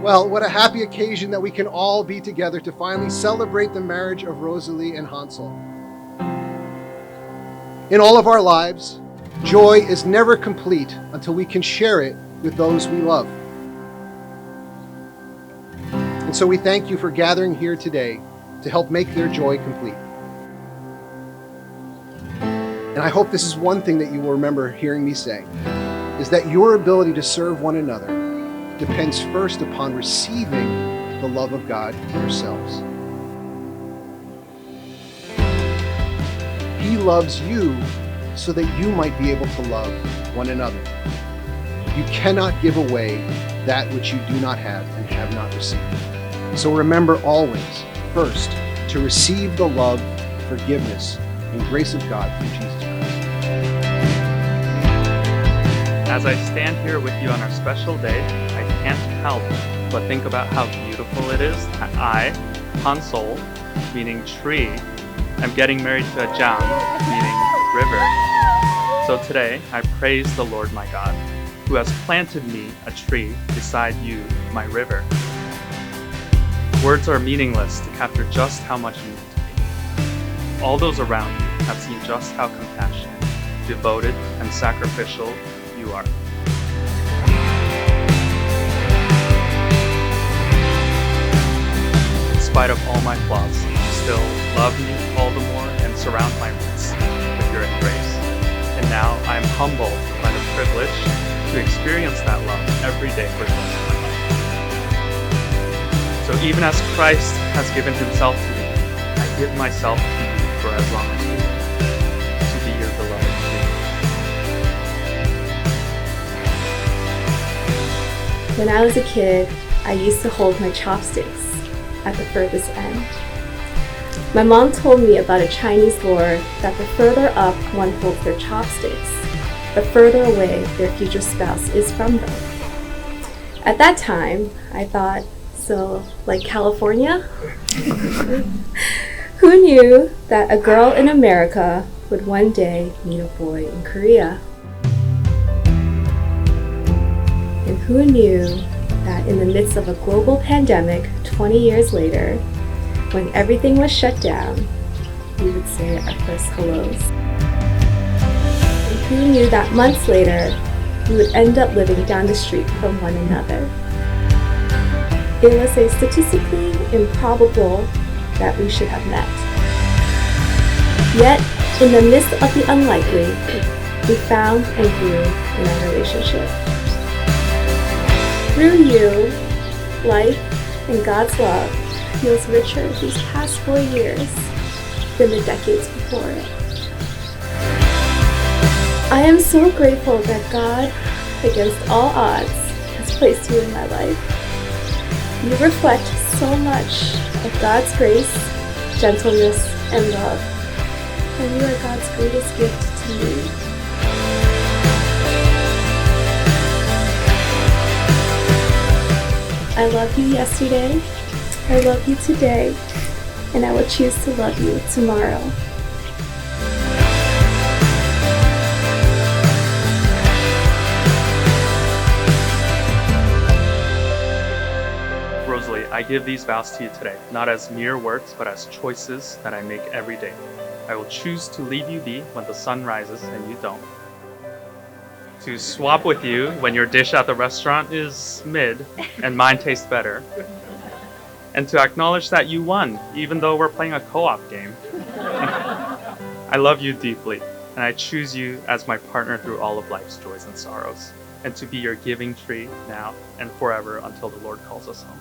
Well, what a happy occasion that we can all be together to finally celebrate the marriage of Rosalie and Hanseol. In all of our lives, joy is never complete until we can share it with those we love. And so we thank you for gathering here today to help make their joy complete. And I hope this is one thing that you will remember hearing me say, is that your ability to serve one another depends first upon receiving the love of God yourselves. He loves you so that you might be able to love one another. You cannot give away that which you do not have and have not received. So remember always, first, to receive the love, forgiveness, and grace of God through Jesus Christ. As I stand here with you on our special day, I can't help but think about how beautiful it is that I, Hanseol, meaning tree, am getting married to a jang, meaning river. So today, I praise the Lord my God, who has planted me a tree beside you, my river. Words are meaningless to capture just how much you mean to me. All those around you have seen just how compassionate, devoted, and sacrificial you are. In spite of all my flaws, you still love me all the more and surround my roots with your embrace. And now I am humbled by the privilege to experience that love every day for the rest of my life. So even as Christ has given himself to me, I give myself to you for as long as you live, to be your beloved tree. When I was a kid, I used to hold my chopsticks at the furthest end. My mom told me about a Chinese lore that the further up one holds their chopsticks, the further away their future spouse is from them. At that time, I thought, so like California? Who knew that a girl in America would one day meet a boy in Korea? And who knew that in the midst of a global pandemic 20 years later, when everything was shut down, we would say our first hellos? And who knew that months later, we would end up living down the street from one another? It was a statistically improbable that we should have met. Yet, in the midst of the unlikely, we found and grew in our relationship. Through you, life and God's love feels richer these past 4 years than the decades before it. I am so grateful that God, against all odds, has placed you in my life. You reflect so much of God's grace, gentleness, and love, and you are God's greatest gift to me. I love you yesterday, I love you today, and I will choose to love you tomorrow. Rosalie, I give these vows to you today, not as mere words, but as choices that I make every day. I will choose to leave you be when the sun rises and you don't. To swap with you when your dish at the restaurant is mid and mine tastes better. And to acknowledge that you won, even though we're playing a co-op game. I love you deeply, and I choose you as my partner through all of life's joys and sorrows, and to be your giving tree now and forever until the Lord calls us home.